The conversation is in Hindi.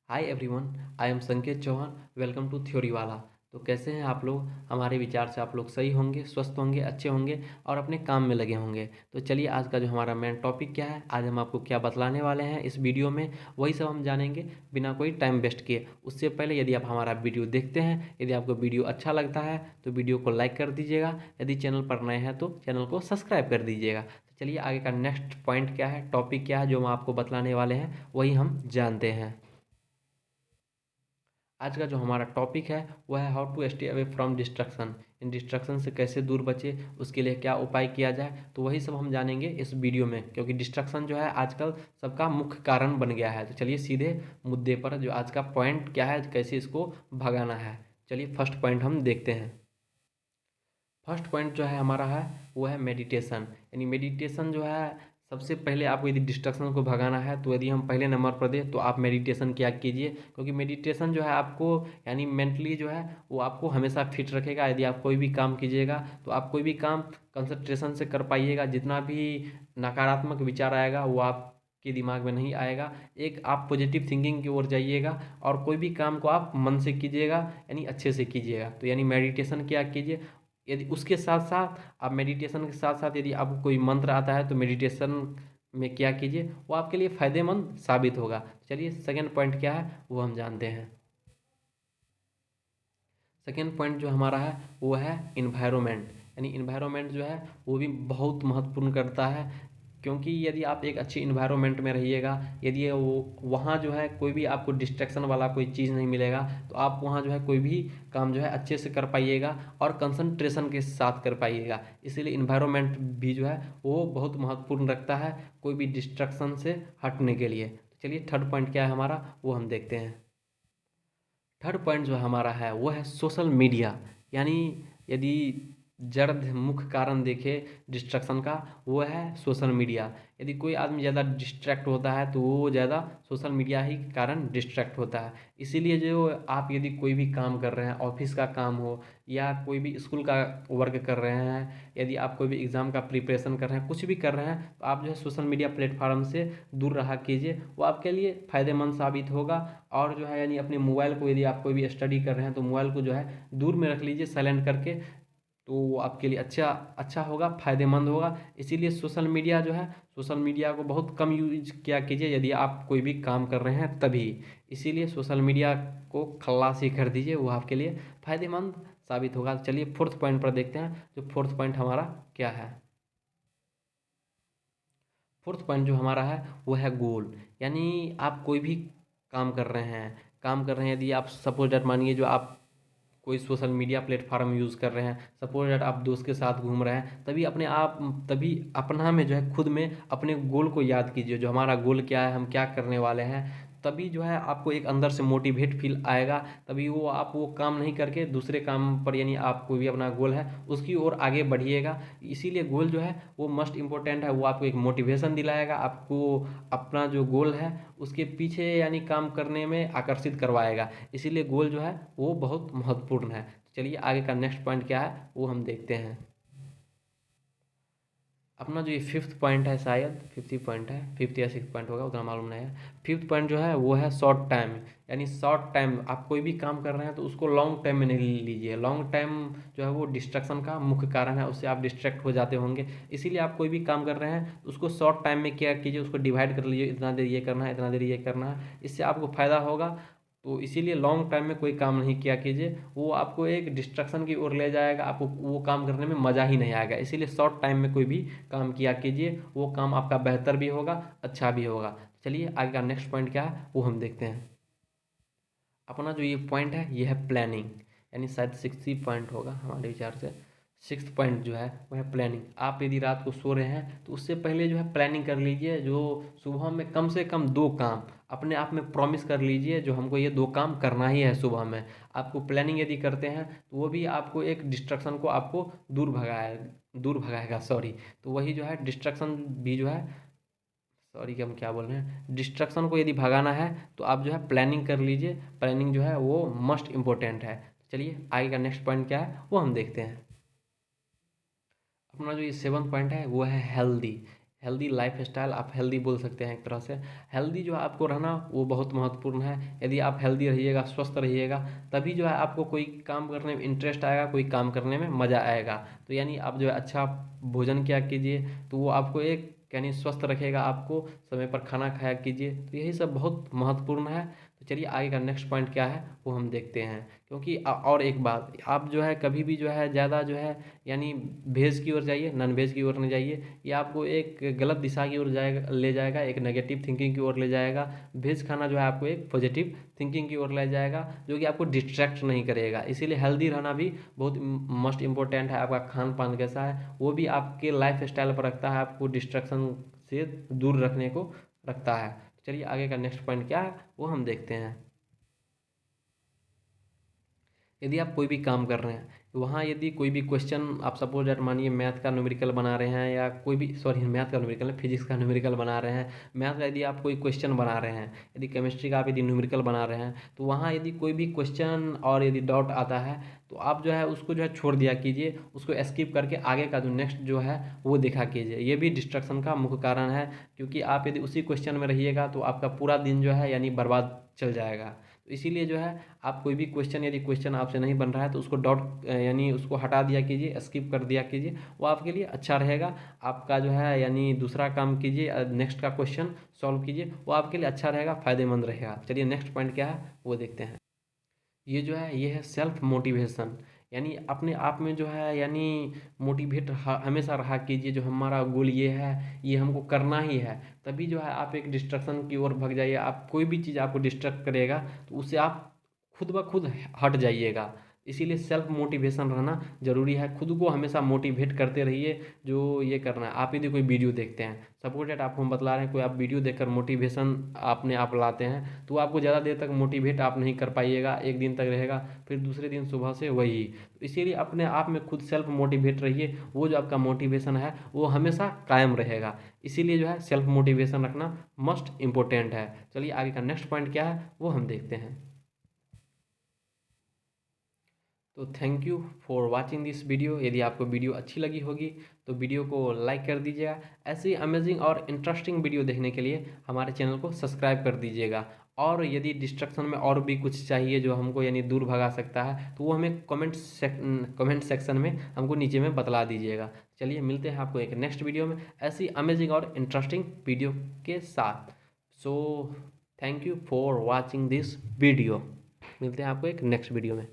हाय एवरीवन, आई एम संकेत चौहान। वेलकम टू थ्योरी वाला। तो कैसे हैं आप लोग? हमारे विचार से आप लोग सही होंगे, स्वस्थ होंगे, अच्छे होंगे और अपने काम में लगे होंगे। तो चलिए, आज का जो हमारा मेन टॉपिक क्या है, आज हम आपको क्या बतलाने वाले हैं इस वीडियो में, वही सब हम जानेंगे बिना कोई टाइम वेस्ट किए। उससे पहले यदि आप हमारा वीडियो देखते हैं, यदि आपको वीडियो अच्छा लगता है तो वीडियो को लाइक कर दीजिएगा। यदि चैनल पर नए हैं तो चैनल को सब्सक्राइब कर दीजिएगा। तो चलिए, आगे का नेक्स्ट पॉइंट क्या है, टॉपिक क्या है जो हम आपको बतलाने वाले हैं, वही हम जानते हैं। आज का जो हमारा टॉपिक है वह है how to stay away from distraction. इन डिस्ट्रक्शन से कैसे दूर बचे, उसके लिए क्या उपाय किया जाए, तो वही सब हम जानेंगे इस वीडियो में। क्योंकि डिस्ट्रक्शन जो है आजकल सबका मुख्य कारण बन गया है। तो चलिए सीधे मुद्दे पर, जो आज का पॉइंट क्या है, कैसे इसको भगाना है। चलिए फर्स्ट पॉइंट हम देखते हैं। फर्स्ट पॉइंट जो है हमारा है वो है मेडिटेशन। यानी मेडिटेशन जो है, सबसे पहले आपको यदि डिस्ट्रक्शन को भगाना है तो यदि हम पहले नंबर पर दें तो आप मेडिटेशन किया कीजिए। क्योंकि मेडिटेशन जो है आपको यानी मेंटली जो है वो आपको हमेशा फिट रखेगा। यदि आप कोई भी काम कीजिएगा तो आप कोई भी काम कंसंट्रेशन से कर पाइएगा। जितना भी नकारात्मक विचार आएगा वो आपके दिमाग में नहीं आएगा। एक आप पॉजिटिव थिंकिंग की ओर जाइएगा और कोई भी काम को आप मन से कीजिएगा, यानी अच्छे से कीजिएगा। तो यानी मेडिटेशन क्या कीजिए। यदि उसके साथ साथ आप मेडिटेशन के साथ साथ यदि आपको कोई मंत्र आता है तो मेडिटेशन में क्या कीजिए, वो आपके लिए फ़ायदेमंद साबित होगा। चलिए सेकंड पॉइंट क्या है वो हम जानते हैं। सेकेंड पॉइंट जो हमारा है वो है इन्वायरमेंट। यानी इन्वायरमेंट जो है वो भी बहुत महत्वपूर्ण करता है। क्योंकि यदि आप एक अच्छी इन्वायरमेंट में रहिएगा, यदि वो वहाँ जो है कोई भी आपको डिस्ट्रैक्शन वाला कोई चीज़ नहीं मिलेगा, तो आप वहाँ जो है कोई भी काम जो है अच्छे से कर पाइएगा और कंसंट्रेशन के साथ कर पाइएगा। इसीलिए इन्वायरमेंट भी जो है वो बहुत महत्वपूर्ण रखता है कोई भी डिस्ट्रैक्शन से हटने के लिए। तो चलिए थर्ड पॉइंट क्या है हमारा वो हम देखते हैं। थर्ड पॉइंट जो हमारा है वो है सोशल मीडिया। यानी यदि जड़ मुख्य कारण देखें डिस्ट्रक्शन का, वो है सोशल मीडिया। यदि कोई आदमी ज़्यादा डिस्ट्रैक्ट होता है तो वो ज़्यादा सोशल मीडिया ही के कारण डिस्ट्रैक्ट होता है। इसीलिए जो आप यदि कोई भी काम कर रहे हैं, ऑफिस का काम हो या कोई भी स्कूल का वर्क कर रहे हैं, यदि आप कोई भी एग्ज़ाम का प्रिपरेशन कर रहे हैं, कुछ भी कर रहे हैं, तो आप जो है सोशल मीडिया प्लेटफॉर्म से दूर रहा कीजिए। वो आपके लिए फ़ायदेमंद साबित होगा। और जो है यानी अपने मोबाइल को, यदि आप कोई भी स्टडी कर रहे हैं तो मोबाइल को जो है दूर में रख लीजिए साइलेंट करके। तो वो आपके लिए अच्छा अच्छा होगा, फ़ायदेमंद होगा। इसीलिए सोशल मीडिया जो है, सोशल मीडिया को बहुत कम यूज किया कीजिए यदि आप कोई भी काम कर रहे हैं तभी। इसीलिए सोशल मीडिया को खल्लासी कर दीजिए, वो आपके लिए फ़ायदेमंद साबित होगा। चलिए फोर्थ पॉइंट पर देखते हैं, जो फोर्थ पॉइंट हमारा क्या है। फोर्थ पॉइंट जो हमारा है वो है गोल। यानी आप कोई भी काम कर रहे हैं, यदि आप सपोज डेट मानिए जो आप कोई सोशल मीडिया प्लेटफॉर्म यूज़ कर रहे हैं, सपोज दैट आप दोस्त के साथ घूम रहे हैं, तभी अपना में जो है खुद में अपने गोल को याद कीजिए। जो हमारा गोल क्या है, हम क्या करने वाले हैं, तभी जो है आपको एक अंदर से मोटिवेट फील आएगा। तभी वो आप वो काम नहीं करके दूसरे काम पर, यानी आप कोई भी अपना गोल है उसकी ओर आगे बढ़िएगा। इसीलिए गोल जो है वो मस्ट इम्पोर्टेंट है। वो आपको एक मोटिवेशन दिलाएगा, आपको अपना जो गोल है उसके पीछे यानी काम करने में आकर्षित करवाएगा। इसीलिए गोल जो है वो बहुत महत्वपूर्ण है। चलिए आगे का नेक्स्ट पॉइंट क्या है वो हम देखते हैं। अपना जो ये फिफ्थ पॉइंट है, शायद फिफ्थ ही पॉइंट है, फिफ्थ या सिक्स पॉइंट होगा, उतना मालूम नहीं है। फिफ्थ पॉइंट जो है वो है शॉर्ट टाइम। यानी शॉर्ट टाइम आप कोई भी काम कर रहे हैं तो उसको लॉन्ग टाइम में नहीं लीजिए। लॉन्ग टाइम जो है वो डिस्ट्रक्शन का मुख्य कारण है, उससे आप डिस्ट्रैक्ट हो जाते होंगे। इसीलिए आप कोई भी काम कर रहे हैं तो उसको शॉर्ट टाइम में क्या कीजिए, उसको डिवाइड कर लीजिए, इतना देर ये करना है, इतना देर ये करना है, इससे आपको फ़ायदा होगा। तो इसीलिए लॉन्ग टाइम में कोई काम नहीं किया कीजिए, वो आपको एक डिस्ट्रक्शन की ओर ले जाएगा, आपको वो काम करने में मज़ा ही नहीं आएगा। इसीलिए शॉर्ट टाइम में कोई भी काम किया कीजिए, वो काम आपका बेहतर भी होगा, अच्छा भी होगा। चलिए आगे का नेक्स्ट पॉइंट क्या है वो हम देखते हैं। अपना जो ये पॉइंट है ये है प्लानिंग। यानी शायद सिक्स ही पॉइंट होगा हमारे विचार से। सिक्स्थ पॉइंट जो है वो है प्लानिंग। आप यदि रात को सो रहे हैं तो उससे पहले जो है प्लानिंग कर लीजिए। जो सुबह में कम से कम दो काम अपने आप में प्रॉमिस कर लीजिए, जो हमको ये दो काम करना ही है सुबह में। आपको प्लानिंग यदि करते हैं तो वो भी आपको एक डिस्ट्रक्शन को आपको दूर भगाएगा, सॉरी। तो वही जो है डिस्ट्रक्शन भी जो है, सॉरी कि हम क्या बोल रहे हैं, डिस्ट्रक्शन को यदि भगाना है तो आप जो है प्लानिंग कर लीजिए। प्लानिंग जो है वो मस्ट इम्पोर्टेंट है। चलिए आगे का नेक्स्ट पॉइंट क्या है वो हम देखते हैं। अपना जो ये सेवन पॉइंट है वो है हेल्दी। हेल्दी लाइफ स्टाइल, आप हेल्दी बोल सकते हैं एक तरह से। हेल्दी जो है आपको रहना वो बहुत महत्वपूर्ण है। यदि आप हेल्दी रहिएगा, स्वस्थ रहिएगा, तभी जो है आपको कोई काम करने में इंटरेस्ट आएगा, कोई काम करने में मज़ा आएगा। तो यानी आप जो है अच्छा भोजन किया कीजिए, तो वो आपको एक यानी स्वस्थ रखेगा, आपको समय पर खाना खाया कीजिए। तो यही सब बहुत महत्वपूर्ण है। तो चलिए आगे का नेक्स्ट पॉइंट क्या है वो हम देखते हैं। क्योंकि और एक बात, आप जो है कभी भी जो है ज़्यादा जो है यानी वेज की ओर जाइए, नॉन वेज की ओर नहीं जाइए। ये आपको एक गलत दिशा की ओर जाएगा, ले जाएगा, एक नेगेटिव थिंकिंग की ओर ले जाएगा। वेज खाना जो है आपको एक पॉजिटिव थिंकिंग की ओर ले जाएगा, जो कि आपको डिस्ट्रैक्ट नहीं करेगा। इसीलिए हेल्दी रहना भी बहुत मस्ट इम्पोर्टेंट है। आपका खान पान कैसा है वो भी आपके लाइफ स्टाइल पर रखता है, आपको डिस्ट्रैक्शन से दूर रखने को रखता है। चलिए आगे का नेक्स्ट पॉइंट क्या है वो हम देखते हैं। यदि आप कोई भी काम कर रहे हैं, वहाँ यदि कोई भी क्वेश्चन, आप सपोज दैट मानिए मैथ का न्यूमेरिकल बना रहे हैं, या कोई भी, सॉरी मैथ का न्यूमेरिकल नहीं, फिजिक्स का न्यूमेरिकल बना रहे हैं। मैथ का यदि आप कोई क्वेश्चन बना रहे हैं, यदि केमिस्ट्री का आप यदि न्यूमेरिकल बना रहे हैं, तो वहाँ यदि कोई भी क्वेश्चन और यदि डाउट आता है, तो आप जो है उसको जो है छोड़ दिया कीजिए, उसको स्किप करके आगे का जो नेक्स्ट जो है वो देखा कीजिए। ये भी डिस्ट्रक्शन का मुख्य कारण है, क्योंकि आप यदि उसी क्वेश्चन में रहिएगा तो आपका पूरा दिन जो है यानी बर्बाद चल जाएगा। तो इसीलिए जो है आप कोई भी क्वेश्चन, यदि क्वेश्चन आपसे नहीं बन रहा है, तो उसको डॉट यानी उसको हटा दिया कीजिए, स्किप कर दिया कीजिए, वो आपके लिए अच्छा रहेगा। आपका जो है यानी दूसरा काम कीजिए, नेक्स्ट का क्वेश्चन सॉल्व कीजिए, वो आपके लिए अच्छा रहेगा, फायदेमंद रहेगा। चलिए नेक्स्ट पॉइंट क्या है वो देखते हैं। ये जो है ये है सेल्फ मोटिवेशन। यानी अपने आप में जो है यानी मोटिवेट हमेशा रहा कीजिए, जो हमारा गोल ये है, ये हमको करना ही है। तभी जो है आप एक डिस्ट्रक्शन की ओर भग जाइए। आप कोई भी चीज़ आपको डिस्ट्रैक्ट करेगा तो उससे आप खुद ब खुद हट जाइएगा। इसीलिए सेल्फ मोटिवेशन रहना ज़रूरी है। खुद को हमेशा मोटिवेट करते रहिए। जो ये करना है, आप यदि कोई वीडियो देखते हैं, सपोज डेट आपको हम बतला रहे हैं, कोई आप वीडियो देखकर मोटिवेशन आपने आप लाते हैं, तो आपको ज़्यादा देर तक मोटिवेट आप नहीं कर पाइएगा, एक दिन तक रहेगा, फिर दूसरे दिन सुबह से वही। तो इसीलिए अपने आप में खुद सेल्फ मोटिवेट रहिए, वो जो आपका मोटिवेशन है वो हमेशा कायम रहेगा। इसीलिए जो है सेल्फ मोटिवेशन रखना मस्ट इम्पोर्टेंट है। चलिए आगे का नेक्स्ट पॉइंट क्या है वो हम देखते हैं। तो thank you for watching this video. यदि आपको वीडियो अच्छी लगी होगी तो वीडियो को लाइक कर दीजिएगा। ऐसी अमेजिंग और इंटरेस्टिंग वीडियो देखने के लिए हमारे चैनल को सब्सक्राइब कर दीजिएगा। और यदि डिस्ट्रक्शन में और भी कुछ चाहिए जो हमको यानी दूर भगा सकता है, तो वो हमें कमेंट सेक्शन में हमको नीचे में बतला दीजिएगा। चलिए मिलते हैं आपको एक नेक्स्ट वीडियो में ऐसी अमेजिंग और इंटरेस्टिंग वीडियो के साथ। So thank you for watching this video. मिलते हैं आपको एक नेक्स्ट वीडियो में।